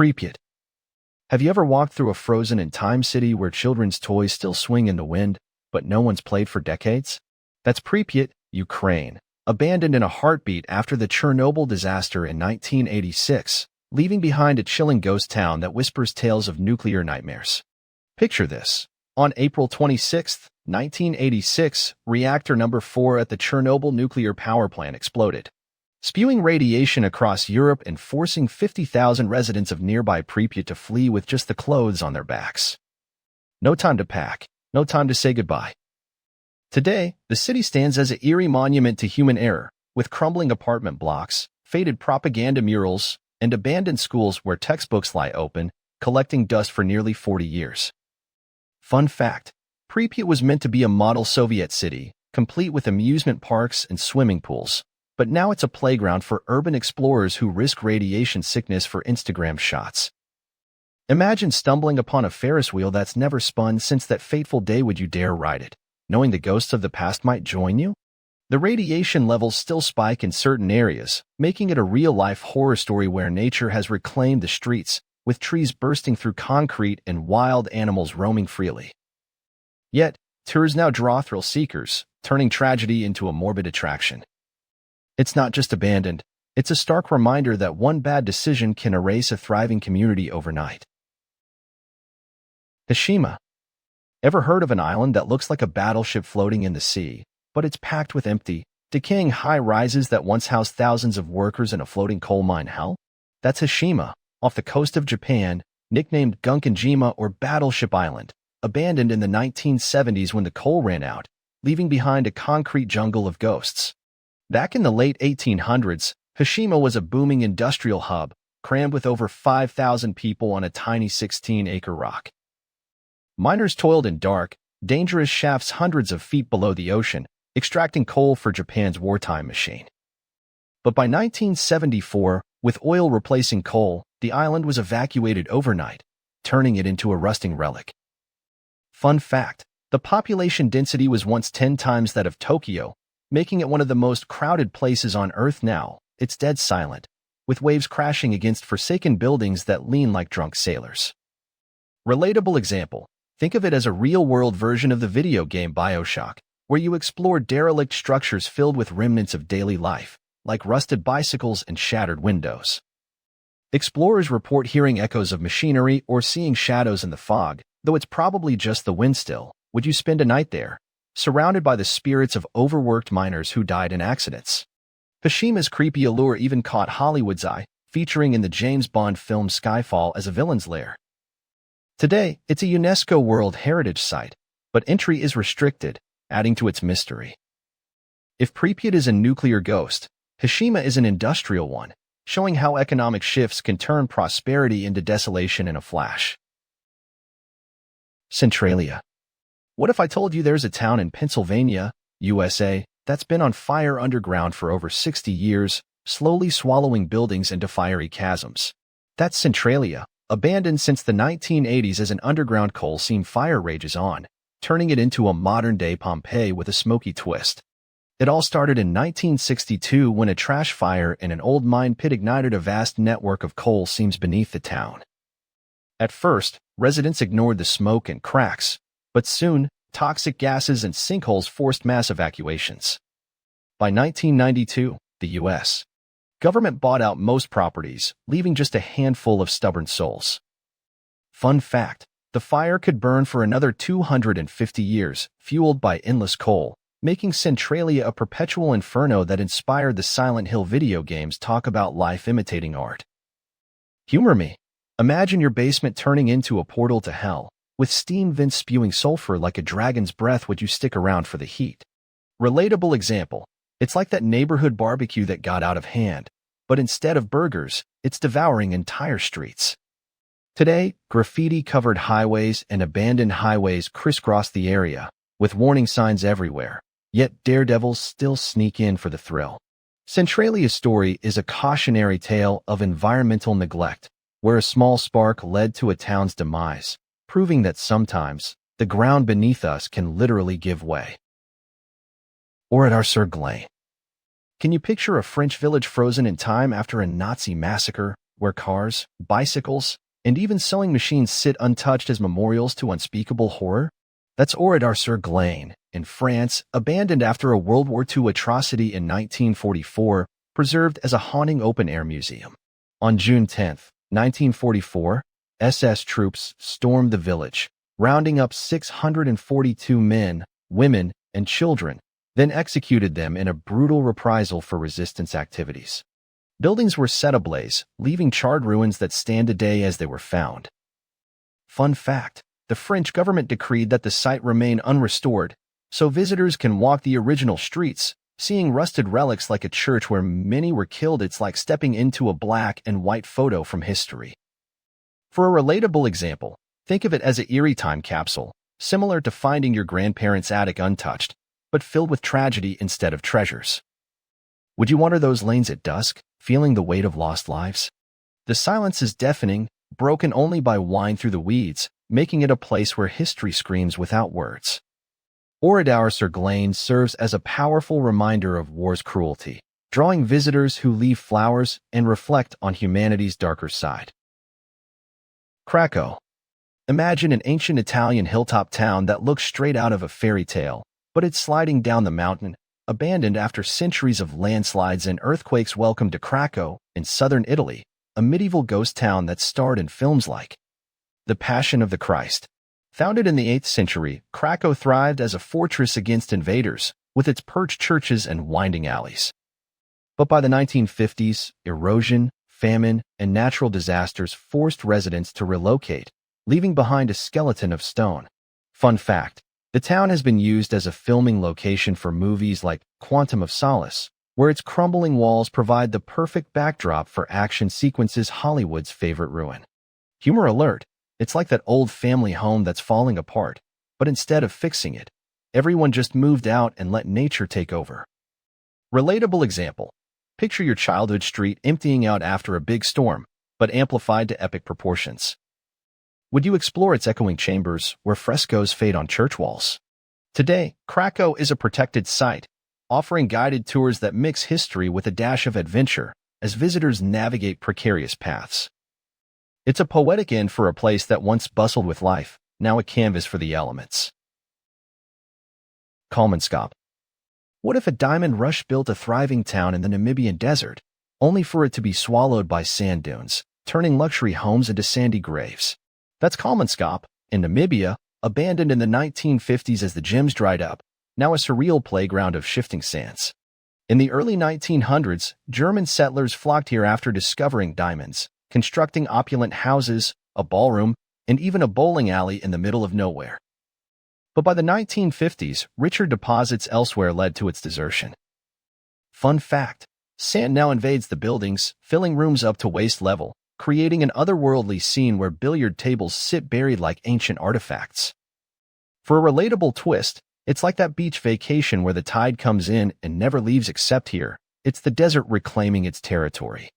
Pripyat. Have you ever walked through a frozen-in-time city where children's toys still swing in the wind, but no one's played for decades? That's Pripyat, Ukraine, abandoned in a heartbeat after the Chernobyl disaster in 1986, leaving behind a chilling ghost town that whispers tales of nuclear nightmares. Picture this. On April 26, 1986, reactor number 4 at the Chernobyl nuclear power plant exploded, spewing radiation across Europe and forcing 50,000 residents of nearby Pripyat to flee with just the clothes on their backs. No time to pack, no time to say goodbye. Today, the city stands as an eerie monument to human error, with crumbling apartment blocks, faded propaganda murals, and abandoned schools where textbooks lie open, collecting dust for nearly 40 years. Fun fact, Pripyat was meant to be a model Soviet city, complete with amusement parks and swimming pools, but now it's a playground for urban explorers who risk radiation sickness for Instagram shots. Imagine stumbling upon a Ferris wheel that's never spun since that fateful day. Would you dare ride it, knowing the ghosts of the past might join you? The radiation levels still spike in certain areas, making it a real-life horror story where nature has reclaimed the streets, with trees bursting through concrete and wild animals roaming freely. Yet, tours now draw thrill seekers, turning tragedy into a morbid attraction. It's not just abandoned, it's a stark reminder that one bad decision can erase a thriving community overnight. Hashima. Ever heard of an island that looks like a battleship floating in the sea, but it's packed with empty, decaying high-rises that once housed thousands of workers in a floating coal mine hell? That's Hashima, off the coast of Japan, nicknamed Gunkanjima or Battleship Island, abandoned in the 1970s when the coal ran out, leaving behind a concrete jungle of ghosts. Back in the late 1800s, Hashima was a booming industrial hub, crammed with over 5,000 people on a tiny 16-acre rock. Miners toiled in dark, dangerous shafts hundreds of feet below the ocean, extracting coal for Japan's wartime machine. But by 1974, with oil replacing coal, the island was evacuated overnight, turning it into a rusting relic. Fun fact, the population density was once 10 times that of Tokyo, making it one of the most crowded places on Earth. Now, it's dead silent, with waves crashing against forsaken buildings that lean like drunk sailors. Relatable example, think of it as a real-world version of the video game BioShock, where you explore derelict structures filled with remnants of daily life, like rusted bicycles and shattered windows. Explorers report hearing echoes of machinery or seeing shadows in the fog, though it's probably just the wind still. Would you spend a night there, surrounded by the spirits of overworked miners who died in accidents? Hashima's creepy allure even caught Hollywood's eye, featuring in the James Bond film Skyfall as a villain's lair. Today, it's a UNESCO World Heritage Site, but entry is restricted, adding to its mystery. If Pripyat is a nuclear ghost, Hashima is an industrial one, showing how economic shifts can turn prosperity into desolation in a flash. Centralia. What if I told you there's a town in Pennsylvania, USA, that's been on fire underground for over 60 years, slowly swallowing buildings into fiery chasms? That's Centralia, abandoned since the 1980s as an underground coal seam. Fire rages on, turning it into a modern-day Pompeii with a smoky twist. It all started in 1962 when a trash fire in an old mine pit ignited a vast network of coal seams beneath the town. At first, residents ignored the smoke and cracks, but soon, toxic gases and sinkholes forced mass evacuations. By 1992, the U.S. government bought out most properties, leaving just a handful of stubborn souls. Fun fact, the fire could burn for another 250 years, fueled by endless coal, making Centralia a perpetual inferno that inspired the Silent Hill video games. Talk about life imitating art. Humor me. Imagine your basement turning into a portal to hell, with steam vents spewing sulfur like a dragon's breath. Would you stick around for the heat? Relatable example, it's like that neighborhood barbecue that got out of hand, but instead of burgers, it's devouring entire streets. Today, graffiti-covered highways and abandoned highways crisscross the area, with warning signs everywhere. Yet daredevils still sneak in for the thrill. Centralia's story is a cautionary tale of environmental neglect, where a small spark led to a town's demise, proving that sometimes the ground beneath us can literally give way. Oradour-sur-Glane. Can you picture a French village frozen in time after a Nazi massacre, where cars, bicycles, and even sewing machines sit untouched as memorials to unspeakable horror? That's Oradour-sur-Glane, in France, abandoned after a World War II atrocity in 1944, preserved as a haunting open-air museum. On June 10, 1944, SS troops stormed the village, rounding up 642 men, women, and children, then executed them in a brutal reprisal for resistance activities. Buildings were set ablaze, leaving charred ruins that stand today as they were found. Fun fact: the French government decreed that the site remain unrestored, so visitors can walk the original streets, seeing rusted relics like a church where many were killed. It's like stepping into a black and white photo from history. For a relatable example, think of it as an eerie time capsule, similar to finding your grandparents' attic untouched, but filled with tragedy instead of treasures. Would you wander those lanes at dusk, feeling the weight of lost lives? The silence is deafening, broken only by whine through the weeds, making it a place where history screams without words. Oradour-sur-Glane serves as a powerful reminder of war's cruelty, drawing visitors who leave flowers and reflect on humanity's darker side. Craco. Imagine an ancient Italian hilltop town that looks straight out of a fairy tale, but it's sliding down the mountain, abandoned after centuries of landslides and earthquakes. Welcome to Craco, in southern Italy, a medieval ghost town that starred in films like The Passion of the Christ. Founded in the 8th century, Craco thrived as a fortress against invaders, with its perched churches and winding alleys. But by the 1950s, erosion, famine, and natural disasters forced residents to relocate, leaving behind a skeleton of stone. Fun fact: the town has been used as a filming location for movies like Quantum of Solace, where its crumbling walls provide the perfect backdrop for action sequences. Hollywood's favorite ruin. Humor alert: it's like that old family home that's falling apart, but instead of fixing it, everyone just moved out and let nature take over. Relatable example: picture your childhood street emptying out after a big storm, but amplified to epic proportions. Would you explore its echoing chambers where frescoes fade on church walls? Today, Craco is a protected site, offering guided tours that mix history with a dash of adventure as visitors navigate precarious paths. It's a poetic end for a place that once bustled with life, now a canvas for the elements. Kolmanskop. What if a diamond rush built a thriving town in the Namibian desert, only for it to be swallowed by sand dunes, turning luxury homes into sandy graves? That's Kolmanskop, in Namibia, abandoned in the 1950s as the gems dried up, now a surreal playground of shifting sands. In the early 1900s, German settlers flocked here after discovering diamonds, constructing opulent houses, a ballroom, and even a bowling alley in the middle of nowhere. But by the 1950s, richer deposits elsewhere led to its desertion. Fun fact: sand now invades the buildings, filling rooms up to waist level, creating an otherworldly scene where billiard tables sit buried like ancient artifacts. For a relatable twist, it's like that beach vacation where the tide comes in and never leaves except here. It's the desert reclaiming its territory.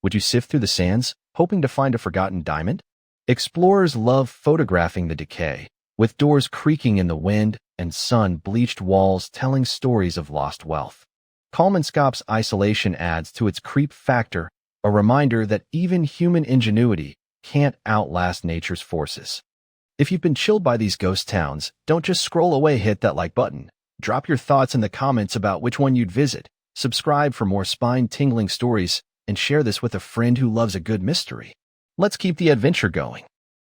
Would you sift through the sands, hoping to find a forgotten diamond? Explorers love photographing the decay, with doors creaking in the wind and sun-bleached walls telling stories of lost wealth. Kolmanskop's isolation adds to its creep factor, a reminder that even human ingenuity can't outlast nature's forces. If you've been chilled by these ghost towns, don't just scroll away. Hit that like button. Drop your thoughts in the comments about which one you'd visit. Subscribe for more spine-tingling stories, and share this with a friend who loves a good mystery. Let's keep the adventure going.